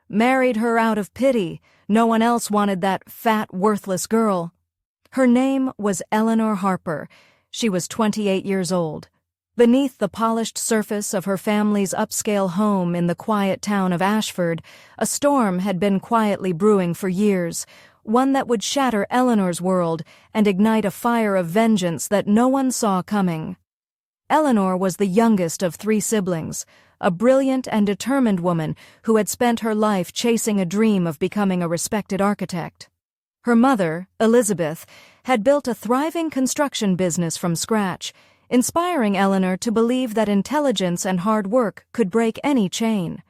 Married her out of pity. No one else wanted that fat, worthless girl. Her name was Eleanor Harper. She was 28 years old. Beneath the polished surface of her family's upscale home in the quiet town of Ashford, a storm had been quietly brewing for years, one that would shatter Eleanor's world and ignite a fire of vengeance that no one saw coming. Eleanor was the youngest of 3 siblings, a brilliant and determined woman who had spent her life chasing a dream of becoming a respected architect. Her mother, Elizabeth, had built a thriving construction business from scratch, inspiring Eleanor to believe that intelligence and hard work could break any chain.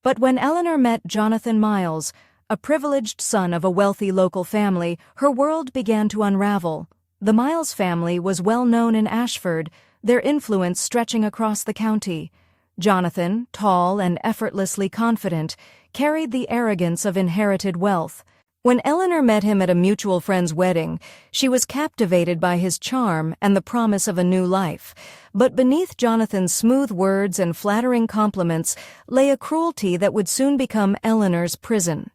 But when Eleanor met Jonathan Miles, a privileged son of a wealthy local family, her world began to unravel. The Miles family was well known in Ashford, their influence stretching across the county. Jonathan, tall and effortlessly confident, carried the arrogance of inherited wealth. When Eleanor met him at a mutual friend's wedding, she was captivated by his charm and the promise of a new life. But beneath Jonathan's smooth words and flattering compliments lay a cruelty that would soon become Eleanor's prison.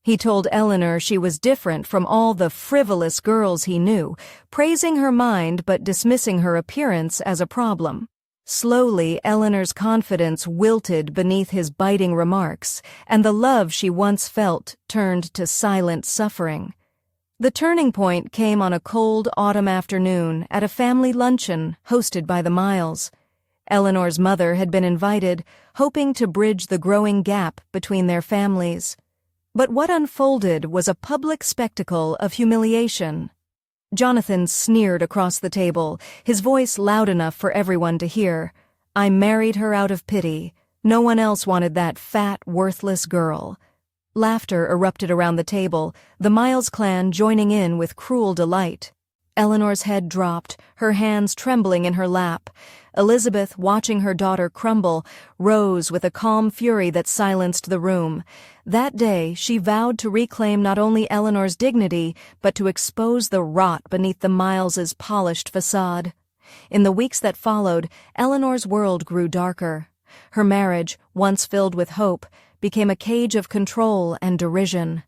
He told Eleanor she was different from all the frivolous girls he knew, praising her mind but dismissing her appearance as a problem. Slowly, Eleanor's confidence wilted beneath his biting remarks, and the love she once felt turned to silent suffering. The turning point came on a cold autumn afternoon at a family luncheon hosted by the Miles. Eleanor's mother had been invited, hoping to bridge the growing gap between their families. But what unfolded was a public spectacle of humiliation. Jonathan sneered across the table, his voice loud enough for everyone to hear. "I married her out of pity. No one else wanted that fat, worthless girl." Laughter erupted around the table, the Miles clan joining in with cruel delight. Eleanor's head dropped, her hands trembling in her lap. Elizabeth, watching her daughter crumble, rose with a calm fury that silenced the room. That day, she vowed to reclaim not only Eleanor's dignity, but to expose the rot beneath the Miles's polished facade. In the weeks that followed, Eleanor's world grew darker. Her marriage, once filled with hope, became a cage of control and derision.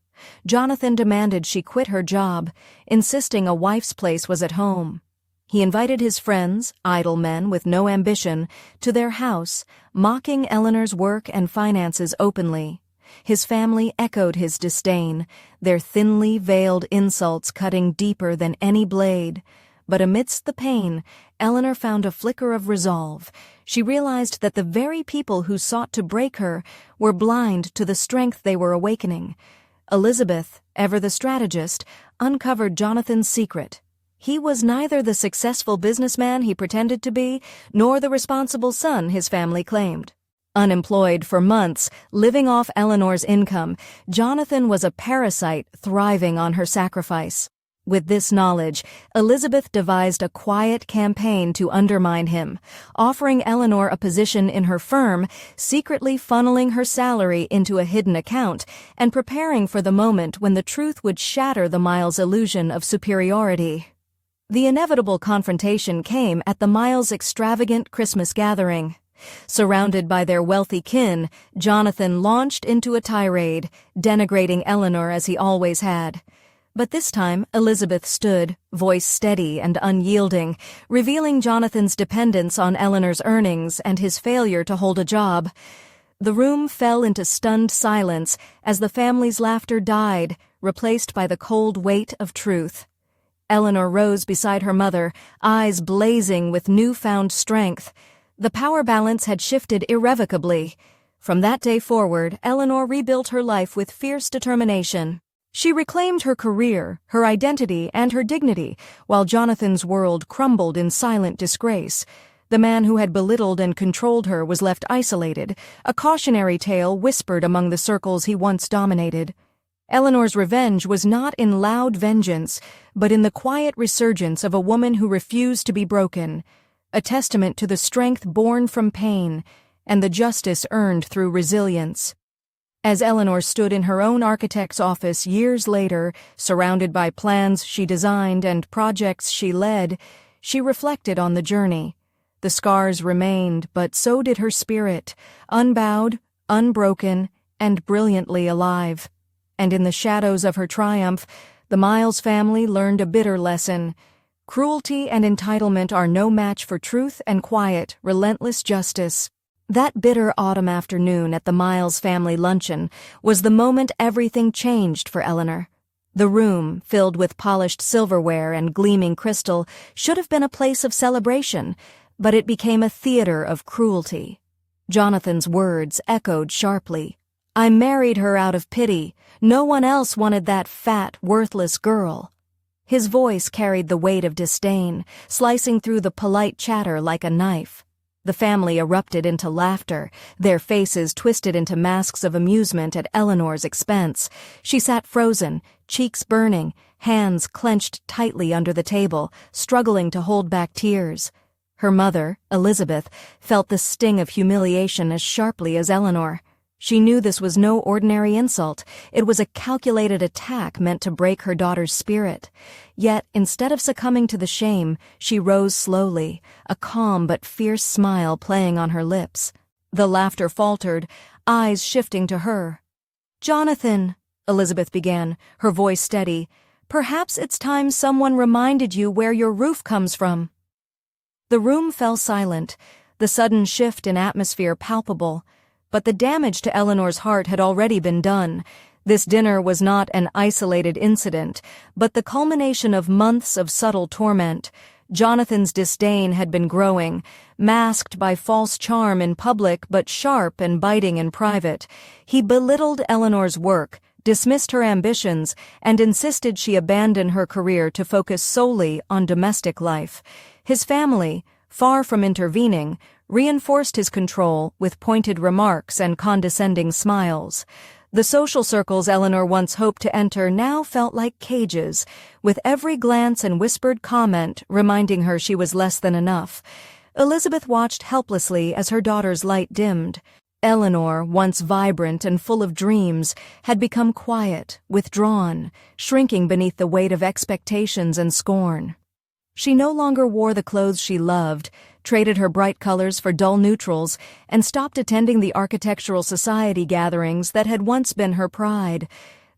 Jonathan demanded she quit her job, insisting a wife's place was at home. He invited his friends, idle men with no ambition, to their house, mocking Eleanor's work and finances openly. His family echoed his disdain, their thinly veiled insults cutting deeper than any blade. But amidst the pain, Eleanor found a flicker of resolve. She realized that the very people who sought to break her were blind to the strength they were awakening. Elizabeth, ever the strategist, uncovered Jonathan's secret. He was neither the successful businessman he pretended to be, nor the responsible son his family claimed. Unemployed for months, living off Eleanor's income, Jonathan was a parasite thriving on her sacrifice. With this knowledge, Elizabeth devised a quiet campaign to undermine him, offering Eleanor a position in her firm, secretly funneling her salary into a hidden account, and preparing for the moment when the truth would shatter the Miles' illusion of superiority. The inevitable confrontation came at the Miles' extravagant Christmas gathering. Surrounded by their wealthy kin, Jonathan launched into a tirade, denigrating Eleanor as he always had. But this time, Elizabeth stood, voice steady and unyielding, revealing Jonathan's dependence on Eleanor's earnings and his failure to hold a job. The room fell into stunned silence as the family's laughter died, replaced by the cold weight of truth. Eleanor rose beside her mother, eyes blazing with newfound strength. The power balance had shifted irrevocably. From that day forward, Eleanor rebuilt her life with fierce determination. She reclaimed her career, her identity, and her dignity, while Jonathan's world crumbled in silent disgrace. The man who had belittled and controlled her was left isolated, a cautionary tale whispered among the circles he once dominated. Eleanor's revenge was not in loud vengeance, but in the quiet resurgence of a woman who refused to be broken, a testament to the strength born from pain and the justice earned through resilience. As Eleanor stood in her own architect's office years later, surrounded by plans she designed and projects she led, she reflected on the journey. The scars remained, but so did her spirit, unbowed, unbroken, and brilliantly alive. And in the shadows of her triumph, the Miles family learned a bitter lesson. Cruelty and entitlement are no match for truth and quiet, relentless justice. That bitter autumn afternoon at the Miles family luncheon was the moment everything changed for Eleanor. The room, filled with polished silverware and gleaming crystal, should have been a place of celebration, but it became a theater of cruelty. Jonathan's words echoed sharply. "I married her out of pity. No one else wanted that fat, worthless girl." His voice carried the weight of disdain, slicing through the polite chatter like a knife. The family erupted into laughter, their faces twisted into masks of amusement at Eleanor's expense. She sat frozen, cheeks burning, hands clenched tightly under the table, struggling to hold back tears. Her mother, Elizabeth, felt the sting of humiliation as sharply as Eleanor. She knew this was no ordinary insult. It was a calculated attack meant to break her daughter's spirit. Yet, instead of succumbing to the shame, she rose slowly, a calm but fierce smile playing on her lips. The laughter faltered, eyes shifting to her. "Jonathan," Elizabeth began, her voice steady, "perhaps it's time someone reminded you where your roof comes from." The room fell silent, the sudden shift in atmosphere palpable. But the damage to Eleanor's heart had already been done. This dinner was not an isolated incident, but the culmination of months of subtle torment. Jonathan's disdain had been growing, masked by false charm in public but sharp and biting in private. He belittled Eleanor's work, dismissed her ambitions, and insisted she abandon her career to focus solely on domestic life. His family, far from intervening, reinforced his control with pointed remarks and condescending smiles. The social circles Eleanor once hoped to enter now felt like cages, with every glance and whispered comment reminding her she was less than enough. Elizabeth watched helplessly as her daughter's light dimmed. Eleanor, once vibrant and full of dreams, had become quiet, withdrawn, shrinking beneath the weight of expectations and scorn. She no longer wore the clothes she loved, traded her bright colors for dull neutrals, and stopped attending the architectural society gatherings that had once been her pride.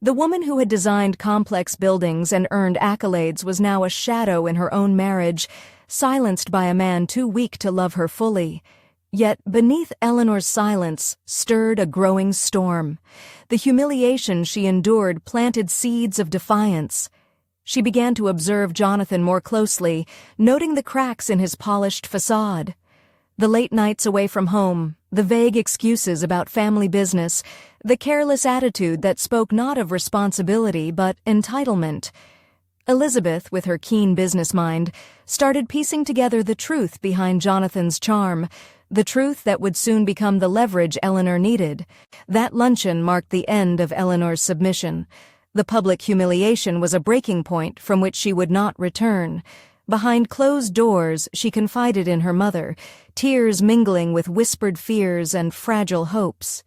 The woman who had designed complex buildings and earned accolades was now a shadow in her own marriage, silenced by a man too weak to love her fully. Yet beneath Eleanor's silence stirred a growing storm. The humiliation she endured planted seeds of defiance. She began to observe Jonathan more closely, noting the cracks in his polished facade. The late nights away from home, the vague excuses about family business, the careless attitude that spoke not of responsibility but entitlement. Elizabeth, with her keen business mind, started piecing together the truth behind Jonathan's charm, the truth that would soon become the leverage Eleanor needed. That luncheon marked the end of Eleanor's submission. The public humiliation was a breaking point from which she would not return. Behind closed doors, she confided in her mother, tears mingling with whispered fears and fragile hopes.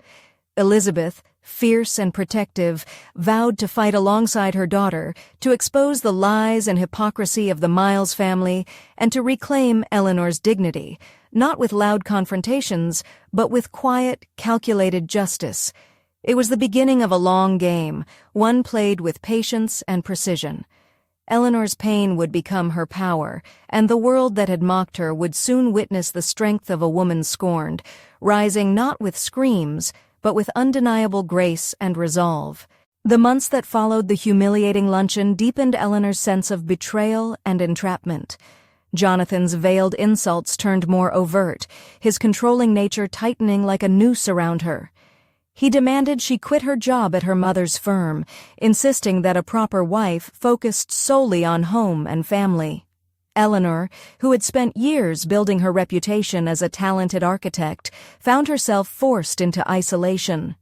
Elizabeth, fierce and protective, vowed to fight alongside her daughter, to expose the lies and hypocrisy of the Miles family, and to reclaim Eleanor's dignity, not with loud confrontations, but with quiet, calculated justice. It was the beginning of a long game, one played with patience and precision. Eleanor's pain would become her power, and the world that had mocked her would soon witness the strength of a woman scorned, rising not with screams, but with undeniable grace and resolve. The months that followed the humiliating luncheon deepened Eleanor's sense of betrayal and entrapment. Jonathan's veiled insults turned more overt, his controlling nature tightening like a noose around her. He demanded she quit her job at her mother's firm, insisting that a proper wife focused solely on home and family. Eleanor, who had spent years building her reputation as a talented architect, found herself forced into isolation.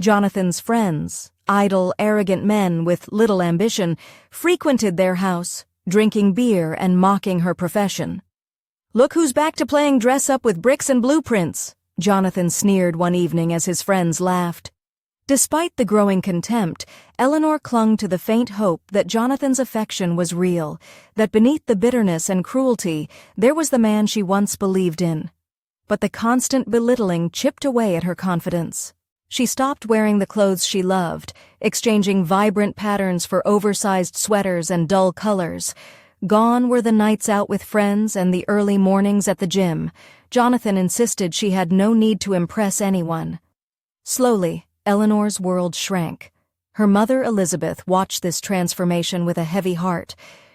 Jonathan's friends, idle, arrogant men with little ambition, frequented their house, drinking beer and mocking her profession. "Look who's back to playing dress-up with bricks and blueprints," Jonathan sneered one evening as his friends laughed. Despite the growing contempt, Eleanor clung to the faint hope that Jonathan's affection was real, that beneath the bitterness and cruelty there was the man she once believed in. But the constant belittling chipped away at her confidence. She stopped wearing the clothes she loved, exchanging vibrant patterns for oversized sweaters and dull colors. Gone were the nights out with friends and the early mornings at the gym. Jonathan insisted she had no need to impress anyone. Slowly, Eleanor's world shrank. Her mother, Elizabeth, watched this transformation with a heavy heart.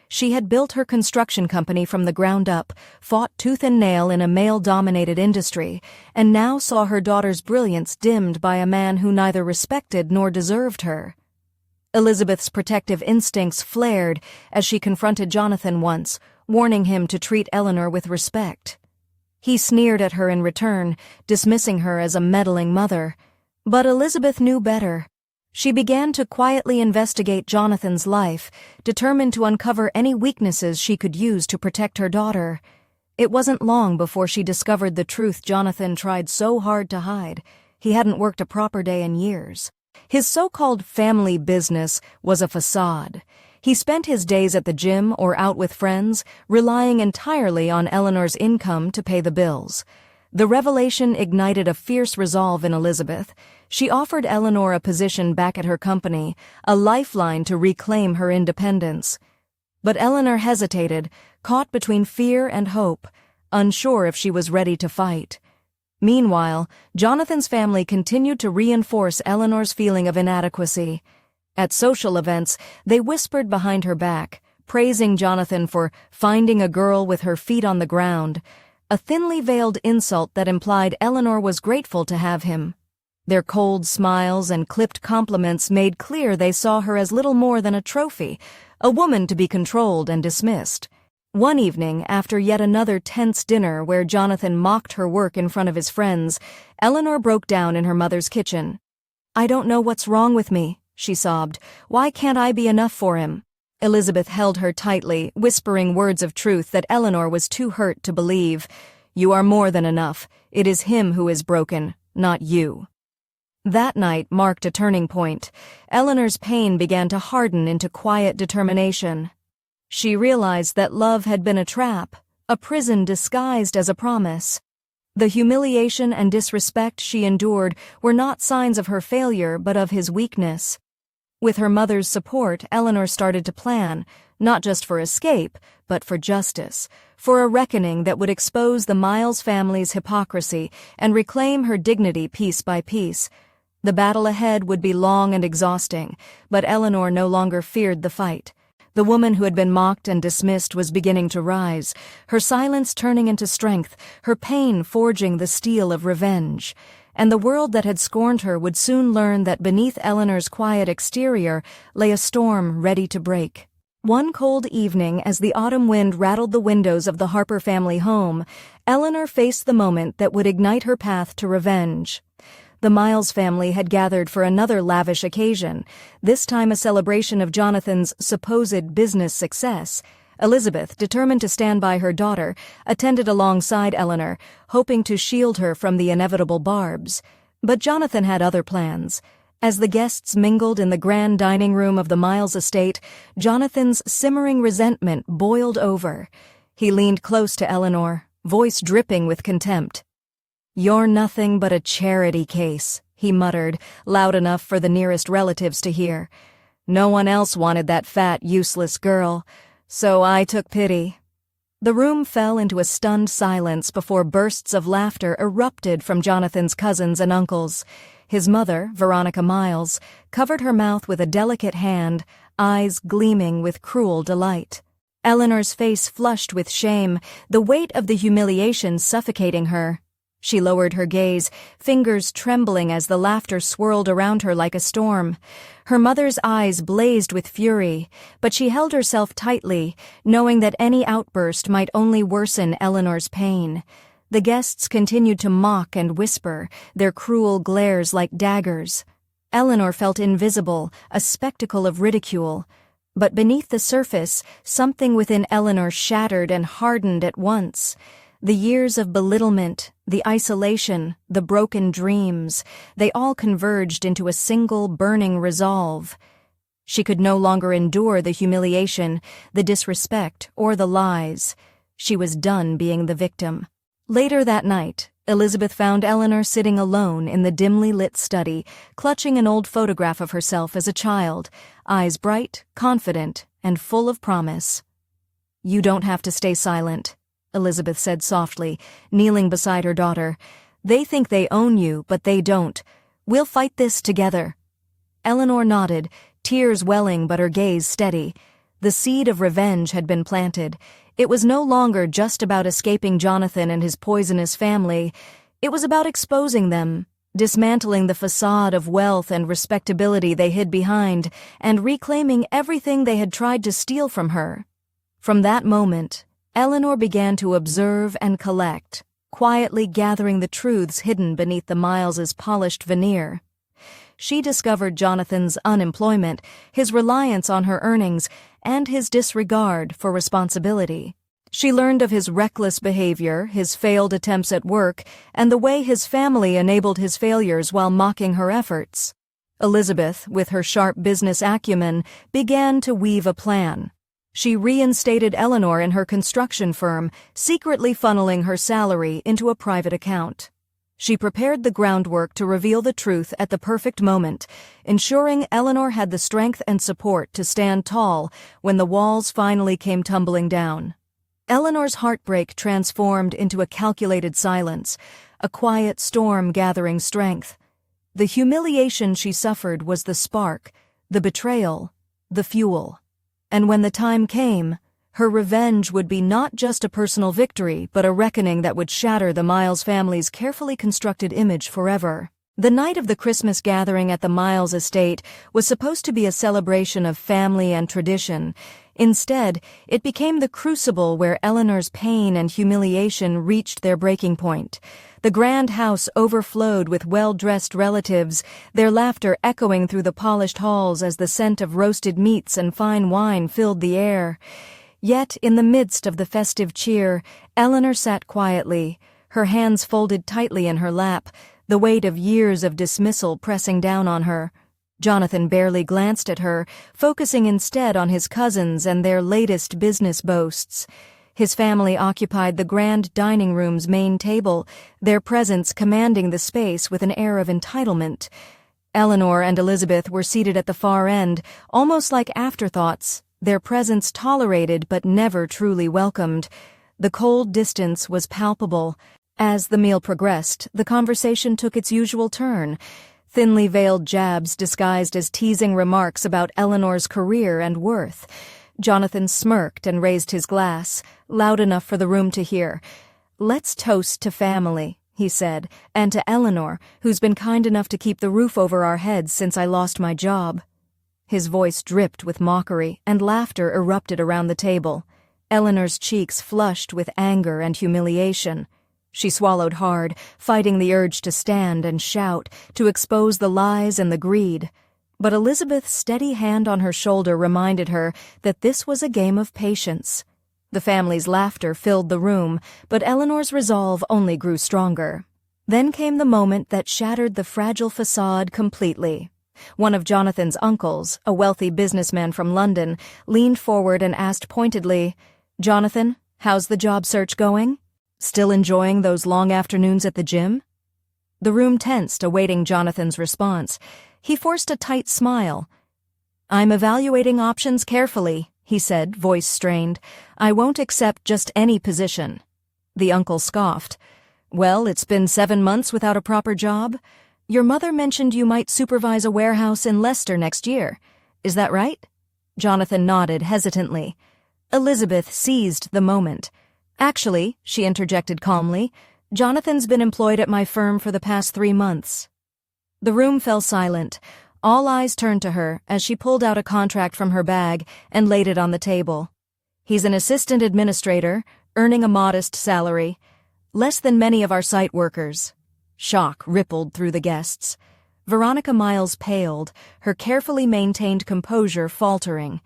She had built her construction company from the ground up, fought tooth and nail in a male-dominated industry, and now saw her daughter's brilliance dimmed by a man who neither respected nor deserved her. Elizabeth's protective instincts flared as she confronted Jonathan once, warning him to treat Eleanor with respect. He sneered at her in return, dismissing her as a meddling mother. But Elizabeth knew better. She began to quietly investigate Jonathan's life, determined to uncover any weaknesses she could use to protect her daughter. It wasn't long before she discovered the truth Jonathan tried so hard to hide. He hadn't worked a proper day in years. His so-called family business was a facade. He spent his days at the gym or out with friends, relying entirely on Eleanor's income to pay the bills. The revelation ignited a fierce resolve in Elizabeth. She offered Eleanor a position back at her company, a lifeline to reclaim her independence. But Eleanor hesitated, caught between fear and hope, unsure if she was ready to fight. Meanwhile, Jonathan's family continued to reinforce Eleanor's feeling of inadequacy. At social events, they whispered behind her back, praising Jonathan for finding a girl with her feet on the ground, a thinly veiled insult that implied Eleanor was grateful to have him. Their cold smiles and clipped compliments made clear they saw her as little more than a trophy, a woman to be controlled and dismissed. One evening, after yet another tense dinner where Jonathan mocked her work in front of his friends, Eleanor broke down in her mother's kitchen. "I don't know what's wrong with me," she sobbed. "Why can't I be enough for him?" Elizabeth held her tightly, whispering words of truth that Eleanor was too hurt to believe. "You are more than enough. It is him who is broken, not you." That night marked a turning point. Eleanor's pain began to harden into quiet determination. She realized that love had been a trap, a prison disguised as a promise. The humiliation and disrespect she endured were not signs of her failure but of his weakness. With her mother's support, Eleanor started to plan, not just for escape, but for justice, for a reckoning that would expose the Miles family's hypocrisy and reclaim her dignity piece by piece. The battle ahead would be long and exhausting, but Eleanor no longer feared the fight. The woman who had been mocked and dismissed was beginning to rise, her silence turning into strength, her pain forging the steel of revenge. And the world that had scorned her would soon learn that beneath Eleanor's quiet exterior lay a storm ready to break. One cold evening, as the autumn wind rattled the windows of the Harper family home, Eleanor faced the moment that would ignite her path to revenge. The Miles family had gathered for another lavish occasion, this time a celebration of Jonathan's supposed business success. Elizabeth, determined to stand by her daughter, attended alongside Eleanor, hoping to shield her from the inevitable barbs. But Jonathan had other plans. As the guests mingled in the grand dining room of the Miles estate, Jonathan's simmering resentment boiled over. He leaned close to Eleanor, voice dripping with contempt. "You're nothing but a charity case," he muttered, loud enough for the nearest relatives to hear. "No one else wanted that fat, useless girl, so I took pity." The room fell into a stunned silence before bursts of laughter erupted from Jonathan's cousins and uncles. His mother, Veronica Miles, covered her mouth with a delicate hand, eyes gleaming with cruel delight. Eleanor's face flushed with shame, the weight of the humiliation suffocating her. She lowered her gaze, fingers trembling as the laughter swirled around her like a storm. Her mother's eyes blazed with fury, but she held herself tightly, knowing that any outburst might only worsen Eleanor's pain. The guests continued to mock and whisper, their cruel glares like daggers. Eleanor felt invisible, a spectacle of ridicule. But beneath the surface, something within Eleanor shattered and hardened at once. The years of belittlement, the isolation, the broken dreams, they all converged into a single burning resolve. She could no longer endure the humiliation, the disrespect, or the lies. She was done being the victim. Later that night, Elizabeth found Eleanor sitting alone in the dimly lit study, clutching an old photograph of herself as a child, eyes bright, confident, and full of promise. "You don't have to stay silent," Elizabeth said softly, kneeling beside her daughter. "They think they own you, but they don't. We'll fight this together." Eleanor nodded, tears welling but her gaze steady. The seed of revenge had been planted. It was no longer just about escaping Jonathan and his poisonous family. It was about exposing them, dismantling the facade of wealth and respectability they hid behind, and reclaiming everything they had tried to steal from her. From that moment, Eleanor began to observe and collect, quietly gathering the truths hidden beneath the Miles's polished veneer. She discovered Jonathan's unemployment, his reliance on her earnings, and his disregard for responsibility. She learned of his reckless behavior, his failed attempts at work, and the way his family enabled his failures while mocking her efforts. Elizabeth, with her sharp business acumen, began to weave a plan. She reinstated Eleanor in her construction firm, secretly funneling her salary into a private account. She prepared the groundwork to reveal the truth at the perfect moment, ensuring Eleanor had the strength and support to stand tall when the walls finally came tumbling down. Eleanor's heartbreak transformed into a calculated silence, a quiet storm gathering strength. The humiliation she suffered was the spark, the betrayal, the fuel. And when the time came, her revenge would be not just a personal victory, but a reckoning that would shatter the Miles family's carefully constructed image forever. The night of the Christmas gathering at the Miles estate was supposed to be a celebration of family and tradition. Instead, it became the crucible where Eleanor's pain and humiliation reached their breaking point. The grand house overflowed with well-dressed relatives, their laughter echoing through the polished halls as the scent of roasted meats and fine wine filled the air. Yet, in the midst of the festive cheer, Eleanor sat quietly, her hands folded tightly in her lap, the weight of years of dismissal pressing down on her. Jonathan barely glanced at her, focusing instead on his cousins and their latest business boasts. His family occupied the grand dining room's main table, their presence commanding the space with an air of entitlement. Eleanor and Elizabeth were seated at the far end, almost like afterthoughts, their presence tolerated but never truly welcomed. The cold distance was palpable. As the meal progressed, the conversation took its usual turn. Thinly veiled jabs disguised as teasing remarks about Eleanor's career and worth. Jonathan smirked and raised his glass, loud enough for the room to hear. "Let's toast to family," he said, "and to Eleanor, who's been kind enough to keep the roof over our heads since I lost my job." His voice dripped with mockery, and laughter erupted around the table. Eleanor's cheeks flushed with anger and humiliation. She swallowed hard, fighting the urge to stand and shout, to expose the lies and the greed. But Elizabeth's steady hand on her shoulder reminded her that this was a game of patience. The family's laughter filled the room, but Eleanor's resolve only grew stronger. Then came the moment that shattered the fragile facade completely. One of Jonathan's uncles, a wealthy businessman from London, leaned forward and asked pointedly, "Jonathan, how's the job search going? Still enjoying those long afternoons at the gym?" The room tensed, awaiting Jonathan's response. He forced a tight smile. "I'm evaluating options carefully," he said, voice strained. "I won't accept just any position." The uncle scoffed. "Well, it's been 7 months without a proper job. Your mother mentioned you might supervise a warehouse in Leicester next year. Is that right?" Jonathan nodded hesitantly. Elizabeth seized the moment. "Actually," she interjected calmly, "Jonathan's been employed at my firm for the past 3 months." The room fell silent. All eyes turned to her as she pulled out a contract from her bag and laid it on the table. "He's an assistant administrator, earning a modest salary. Less than many of our site workers." Shock rippled through the guests. Veronica Miles paled, her carefully maintained composure faltering.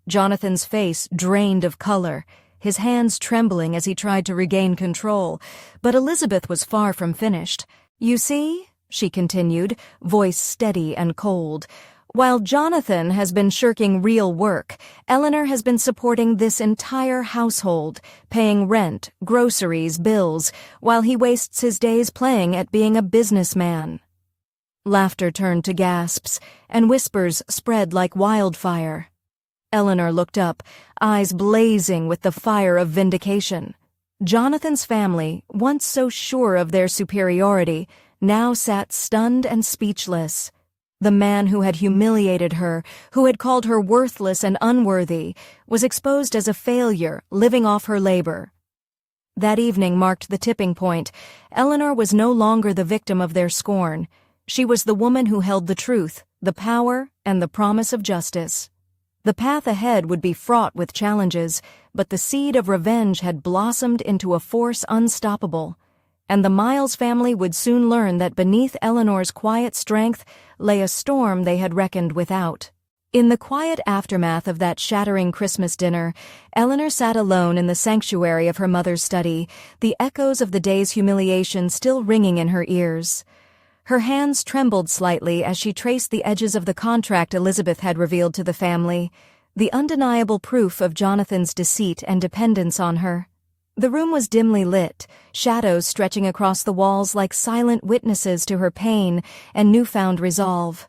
Jonathan's face drained of color, his hands trembling as he tried to regain control. But Elizabeth was far from finished. "You see," she continued, voice steady and cold, While Jonathan has been shirking real work, Eleanor has been supporting this entire household, paying rent, groceries, bills, while he wastes his days playing at being a businessman. Laughter turned to gasps, and whispers spread like wildfire. Eleanor looked up, eyes blazing with the fire of vindication. Jonathan's family, once so sure of their superiority, now sat stunned and speechless. The man who had humiliated her, who had called her worthless and unworthy, was exposed as a failure, living off her labor. That evening marked the tipping point. Eleanor was no longer the victim of their scorn. She was the woman who held the truth, the power, and the promise of justice. The path ahead would be fraught with challenges, but the seed of revenge had blossomed into a force unstoppable. And the Miles family would soon learn that beneath Eleanor's quiet strength lay a storm they had reckoned without. In the quiet aftermath of that shattering Christmas dinner, Eleanor sat alone in the sanctuary of her mother's study, the echoes of the day's humiliation still ringing in her ears. Her hands trembled slightly as she traced the edges of the contract Elizabeth had revealed to the family, the undeniable proof of Jonathan's deceit and dependence on her. The room was dimly lit, shadows stretching across the walls like silent witnesses to her pain and newfound resolve.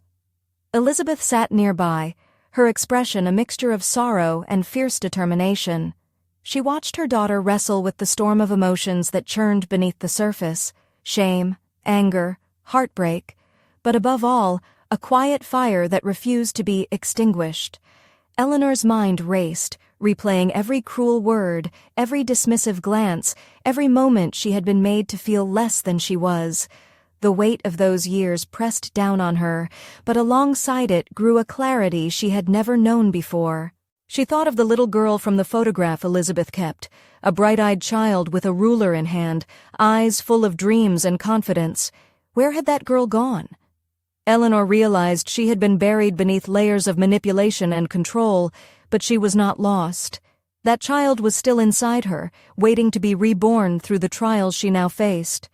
Elizabeth sat nearby, her expression a mixture of sorrow and fierce determination. She watched her daughter wrestle with the storm of emotions that churned beneath the surface: shame, anger, heartbreak, but above all, a quiet fire that refused to be extinguished. Eleanor's mind raced, replaying every cruel word, every dismissive glance, every moment she had been made to feel less than she was. The weight of those years pressed down on her, but alongside it grew a clarity she had never known before. She thought of the little girl from the photograph Elizabeth kept, a bright-eyed child with a ruler in hand, eyes full of dreams and confidence. Where had that girl gone? Eleanor realized she had been buried beneath layers of manipulation and control, but she was not lost. That child was still inside her, waiting to be reborn through the trials she now faced.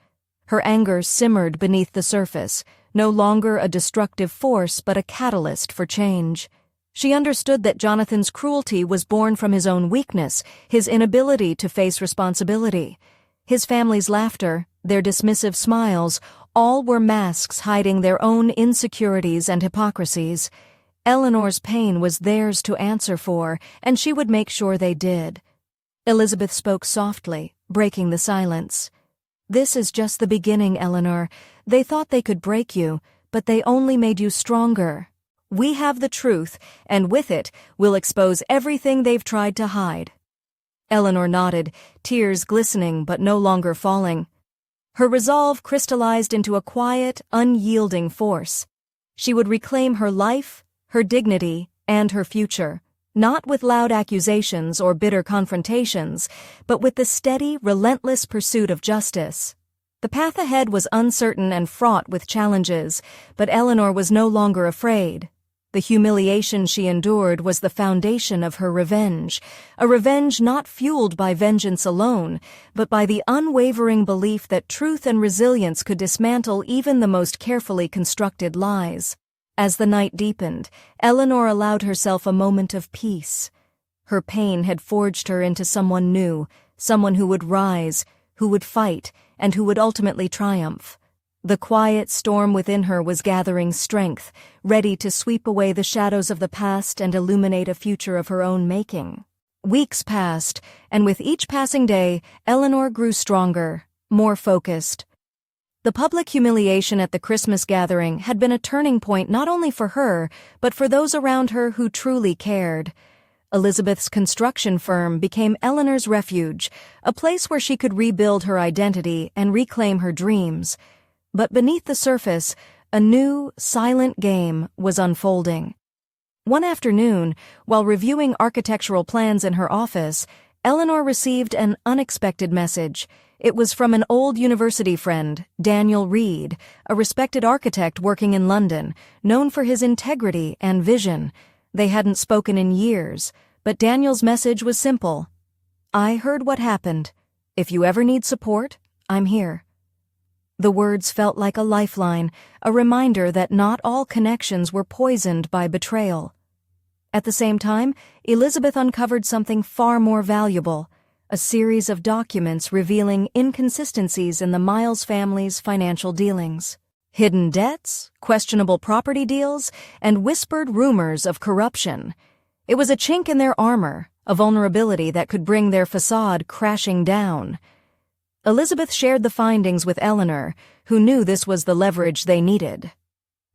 Her anger simmered beneath the surface, no longer a destructive force but a catalyst for change. She understood that Jonathan's cruelty was born from his own weakness, his inability to face responsibility. His family's laughter, their dismissive smiles, all were masks hiding their own insecurities and hypocrisies. Eleanor's pain was theirs to answer for, and she would make sure they did. Elizabeth spoke softly, breaking the silence. "This is just the beginning, Eleanor. They thought they could break you, but they only made you stronger. We have the truth, and with it, we'll expose everything they've tried to hide." Eleanor nodded, tears glistening but no longer falling. Her resolve crystallized into a quiet, unyielding force. She would reclaim her life, her dignity, and her future, not with loud accusations or bitter confrontations, but with the steady, relentless pursuit of justice. The path ahead was uncertain and fraught with challenges, but Eleanor was no longer afraid. The humiliation she endured was the foundation of her revenge, a revenge not fueled by vengeance alone, but by the unwavering belief that truth and resilience could dismantle even the most carefully constructed lies. As the night deepened, Eleanor allowed herself a moment of peace. Her pain had forged her into someone new, someone who would rise, who would fight, and who would ultimately triumph. The quiet storm within her was gathering strength, ready to sweep away the shadows of the past and illuminate a future of her own making. Weeks passed, and with each passing day, Eleanor grew stronger, more focused. The public humiliation at the Christmas gathering had been a turning point not only for her, but for those around her who truly cared. Elizabeth's construction firm became Eleanor's refuge, a place where she could rebuild her identity and reclaim her dreams. But beneath the surface, a new, silent game was unfolding. One afternoon, while reviewing architectural plans in her office, Eleanor received an unexpected message. It was from an old university friend, Daniel Reed, a respected architect working in London, known for his integrity and vision. They hadn't spoken in years, but Daniel's message was simple. "I heard what happened. If you ever need support, I'm here." The words felt like a lifeline, a reminder that not all connections were poisoned by betrayal. At the same time, Elizabeth uncovered something far more valuable, a series of documents revealing inconsistencies in the Miles family's financial dealings. Hidden debts, questionable property deals, and whispered rumors of corruption. It was a chink in their armor, a vulnerability that could bring their facade crashing down. Elizabeth shared the findings with Eleanor, who knew this was the leverage they needed.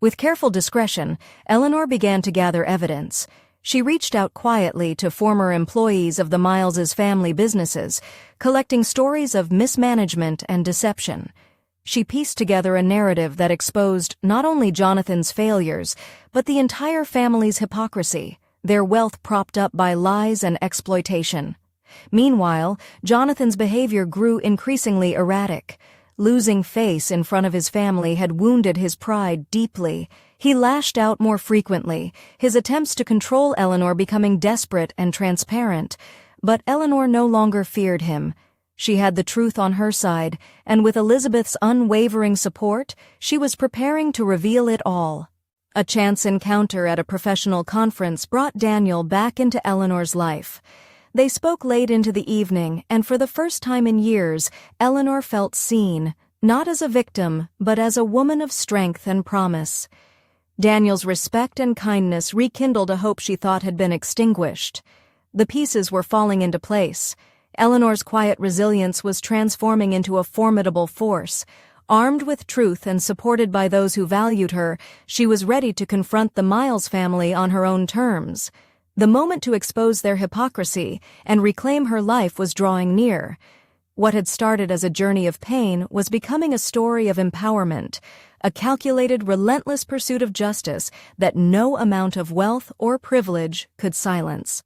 With careful discretion, Eleanor began to gather evidence. She reached out quietly to former employees of the Miles's family businesses, collecting stories of mismanagement and deception. She pieced together a narrative that exposed not only Jonathan's failures, but the entire family's hypocrisy, their wealth propped up by lies and exploitation. Meanwhile, Jonathan's behavior grew increasingly erratic. Losing face in front of his family had wounded his pride deeply. He lashed out more frequently, his attempts to control Eleanor becoming desperate and transparent. But Eleanor no longer feared him. She had the truth on her side, and with Elizabeth's unwavering support, she was preparing to reveal it all. A chance encounter at a professional conference brought Daniel back into Eleanor's life. They spoke late into the evening, and for the first time in years, Eleanor felt seen, not as a victim, but as a woman of strength and promise. Daniel's respect and kindness rekindled a hope she thought had been extinguished. The pieces were falling into place. Eleanor's quiet resilience was transforming into a formidable force. Armed with truth and supported by those who valued her, she was ready to confront the Miles family on her own terms. The moment to expose their hypocrisy and reclaim her life was drawing near. What had started as a journey of pain was becoming a story of empowerment, a calculated, relentless pursuit of justice that no amount of wealth or privilege could silence.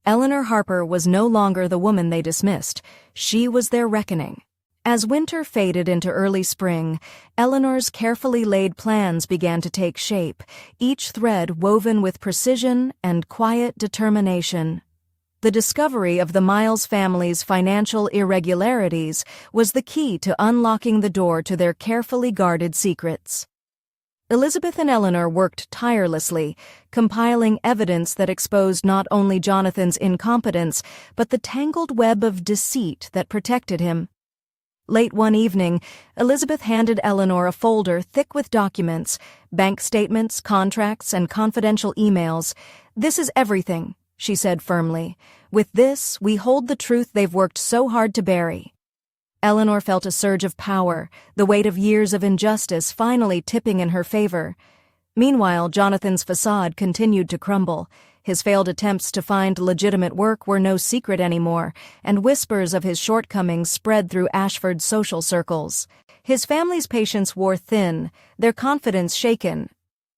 Eleanor Harper was no longer the woman they dismissed. She was their reckoning. As winter faded into early spring, Eleanor's carefully laid plans began to take shape, each thread woven with precision and quiet determination. The discovery of the Miles family's financial irregularities was the key to unlocking the door to their carefully guarded secrets. Elizabeth and Eleanor worked tirelessly, compiling evidence that exposed not only Jonathan's incompetence, but the tangled web of deceit that protected him. Late one evening, Elizabeth handed Eleanor a folder thick with documents, bank statements, contracts, and confidential emails. "This is everything," she said firmly. "With this, we hold the truth they've worked so hard to bury." Eleanor felt a surge of power, the weight of years of injustice finally tipping in her favor. Meanwhile, Jonathan's facade continued to crumble. His failed attempts to find legitimate work were no secret anymore, and whispers of his shortcomings spread through Ashford's social circles. His family's patience wore thin, their confidence shaken.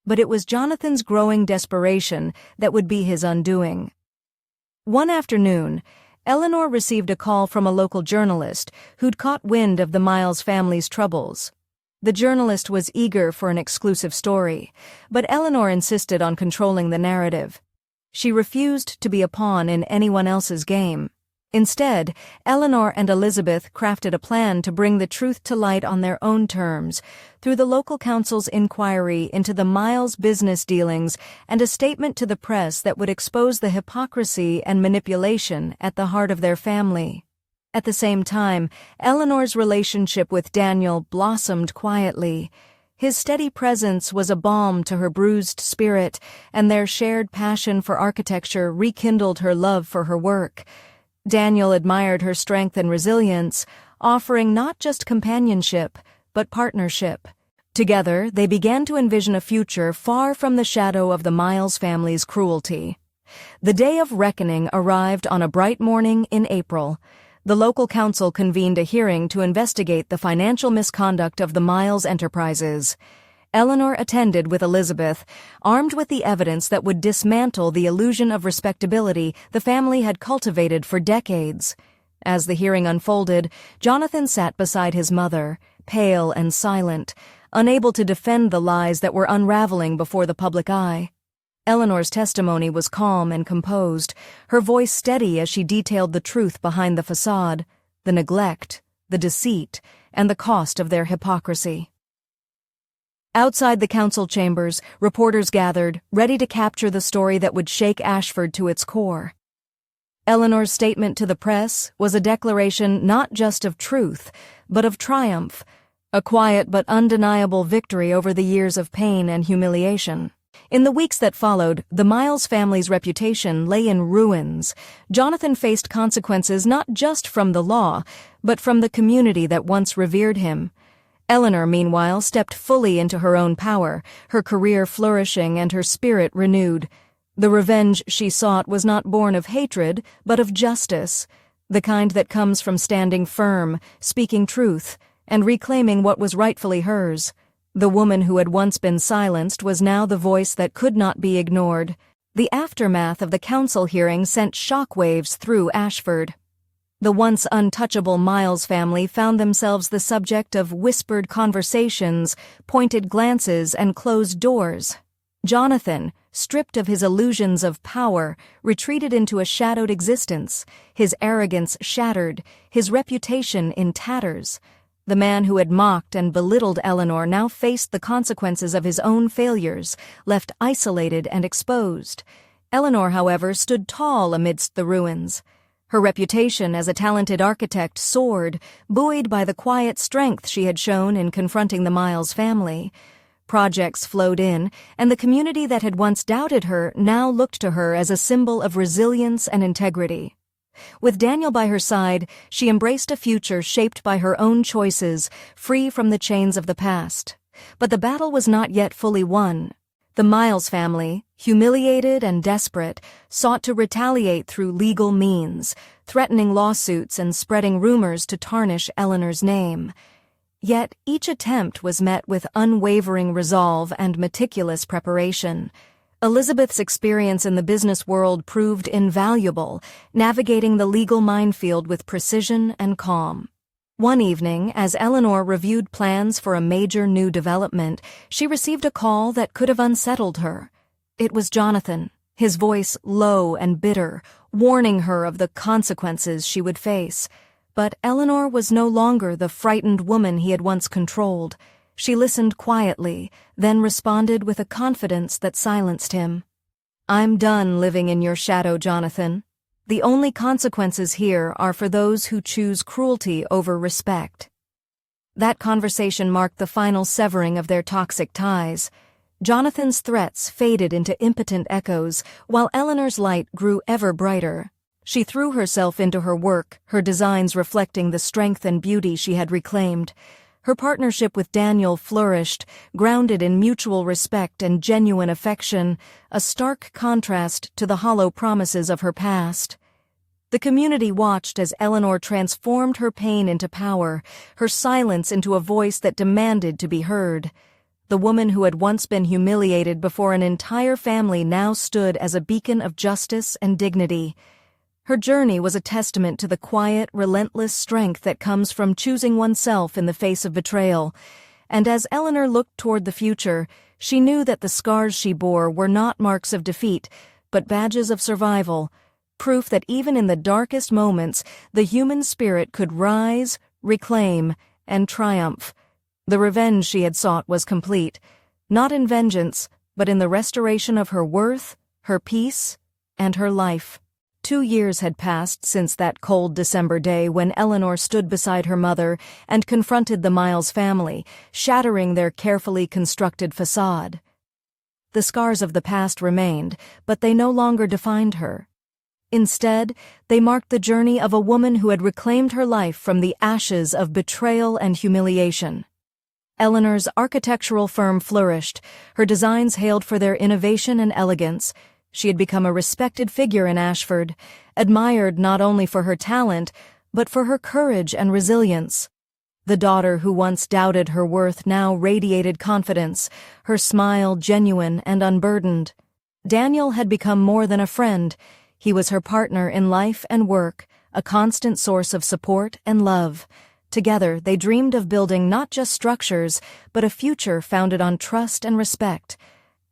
But it was Jonathan's growing desperation that would be his undoing. One afternoon, Eleanor received a call from a local journalist who'd caught wind of the Miles family's troubles. The journalist was eager for an exclusive story, but Eleanor insisted on controlling the narrative. She refused to be a pawn in anyone else's game. Instead, Eleanor and Elizabeth crafted a plan to bring the truth to light on their own terms, through the local council's inquiry into the Miles business dealings and a statement to the press that would expose the hypocrisy and manipulation at the heart of their family. At the same time, Eleanor's relationship with Daniel blossomed quietly. His steady presence was a balm to her bruised spirit, and their shared passion for architecture rekindled her love for her work. Daniel admired her strength and resilience, offering not just companionship, but partnership. Together, they began to envision a future far from the shadow of the Miles family's cruelty. The day of reckoning arrived on a bright morning in April. The local council convened a hearing to investigate the financial misconduct of the Miles enterprises. Eleanor attended with Elizabeth, armed with the evidence that would dismantle the illusion of respectability the family had cultivated for decades. As the hearing unfolded, Jonathan sat beside his mother, pale and silent, unable to defend the lies that were unraveling before the public eye. Eleanor's testimony was calm and composed, her voice steady as she detailed the truth behind the facade, the neglect, the deceit, and the cost of their hypocrisy. Outside the council chambers, reporters gathered, ready to capture the story that would shake Ashford to its core. Eleanor's statement to the press was a declaration not just of truth, but of triumph, a quiet but undeniable victory over the years of pain and humiliation. In the weeks that followed, the Miles family's reputation lay in ruins. Jonathan faced consequences not just from the law, but from the community that once revered him. Eleanor, meanwhile, stepped fully into her own power, her career flourishing and her spirit renewed. The revenge she sought was not born of hatred, but of justice, the kind that comes from standing firm, speaking truth, and reclaiming what was rightfully hers. The woman who had once been silenced was now the voice that could not be ignored. The aftermath of the council hearing sent shockwaves through Ashford. The once untouchable Miles family found themselves the subject of whispered conversations, pointed glances, and closed doors. Jonathan, stripped of his illusions of power, retreated into a shadowed existence, his arrogance shattered, his reputation in tatters. The man who had mocked and belittled Eleanor now faced the consequences of his own failures, left isolated and exposed. Eleanor, however, stood tall amidst the ruins. Her reputation as a talented architect soared, buoyed by the quiet strength she had shown in confronting the Miles family. Projects flowed in, and the community that had once doubted her now looked to her as a symbol of resilience and integrity. With Daniel by her side, she embraced a future shaped by her own choices, free from the chains of the past. But the battle was not yet fully won. The Miles family, humiliated and desperate, sought to retaliate through legal means, threatening lawsuits and spreading rumors to tarnish Eleanor's name. Yet each attempt was met with unwavering resolve and meticulous preparation. Elizabeth's experience in the business world proved invaluable, navigating the legal minefield with precision and calm. One evening, as Eleanor reviewed plans for a major new development, she received a call that could have unsettled her. It was Jonathan, his voice low and bitter, warning her of the consequences she would face. But Eleanor was no longer the frightened woman he had once controlled. She listened quietly, then responded with a confidence that silenced him. "I'm done living in your shadow, Jonathan. The only consequences here are for those who choose cruelty over respect." That conversation marked the final severing of their toxic ties. Jonathan's threats faded into impotent echoes, while Eleanor's light grew ever brighter. She threw herself into her work, her designs reflecting the strength and beauty she had reclaimed. Her partnership with Daniel flourished, grounded in mutual respect and genuine affection, a stark contrast to the hollow promises of her past. The community watched as Eleanor transformed her pain into power, her silence into a voice that demanded to be heard. The woman who had once been humiliated before an entire family now stood as a beacon of justice and dignity. Her journey was a testament to the quiet, relentless strength that comes from choosing oneself in the face of betrayal. And as Eleanor looked toward the future, she knew that the scars she bore were not marks of defeat, but badges of survival, proof that even in the darkest moments, the human spirit could rise, reclaim, and triumph. The revenge she had sought was complete, not in vengeance, but in the restoration of her worth, her peace, and her life. 2 years had passed since that cold December day when Eleanor stood beside her mother and confronted the Miles family, shattering their carefully constructed facade. The scars of the past remained, but they no longer defined her. Instead, they marked the journey of a woman who had reclaimed her life from the ashes of betrayal and humiliation. Eleanor's architectural firm flourished, her designs hailed for their innovation and elegance. She had become a respected figure in Ashford, admired not only for her talent, but for her courage and resilience. The daughter who once doubted her worth now radiated confidence, her smile genuine and unburdened. Daniel had become more than a friend. He was her partner in life and work, a constant source of support and love. Together, they dreamed of building not just structures, but a future founded on trust and respect.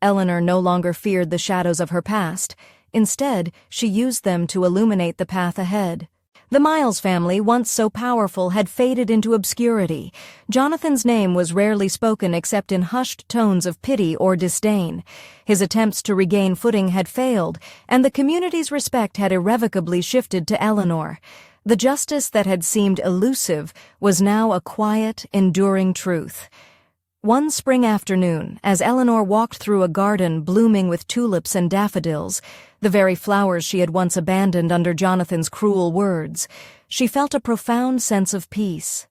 Eleanor no longer feared the shadows of her past. Instead, she used them to illuminate the path ahead. The Miles family, once so powerful, had faded into obscurity. Jonathan's name was rarely spoken except in hushed tones of pity or disdain. His attempts to regain footing had failed, and the community's respect had irrevocably shifted to Eleanor. The justice that had seemed elusive was now a quiet, enduring truth. One spring afternoon, as Eleanor walked through a garden blooming with tulips and daffodils, the very flowers she had once abandoned under Jonathan's cruel words, she felt a profound sense of peace.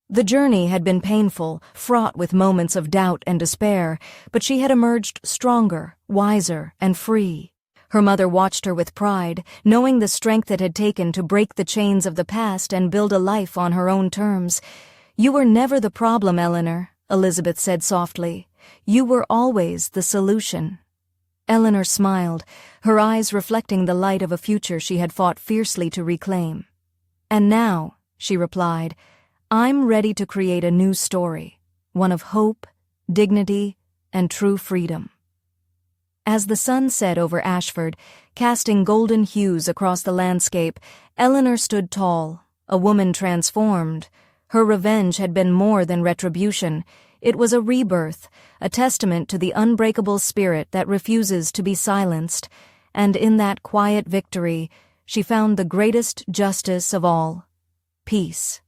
The journey had been painful, fraught with moments of doubt and despair, but she had emerged stronger, wiser, and free. Her mother watched her with pride, knowing the strength it had taken to break the chains of the past and build a life on her own terms. "You were never the problem, Eleanor," Elizabeth said softly. "You were always the solution." Eleanor smiled, her eyes reflecting the light of a future she had fought fiercely to reclaim. "And now," she replied, "I'm ready to create a new story, one of hope, dignity, and true freedom." As the sun set over Ashford, casting golden hues across the landscape, Eleanor stood tall, a woman transformed. Her revenge had been more than retribution. It was a rebirth, a testament to the unbreakable spirit that refuses to be silenced, and in that quiet victory, she found the greatest justice of all: peace.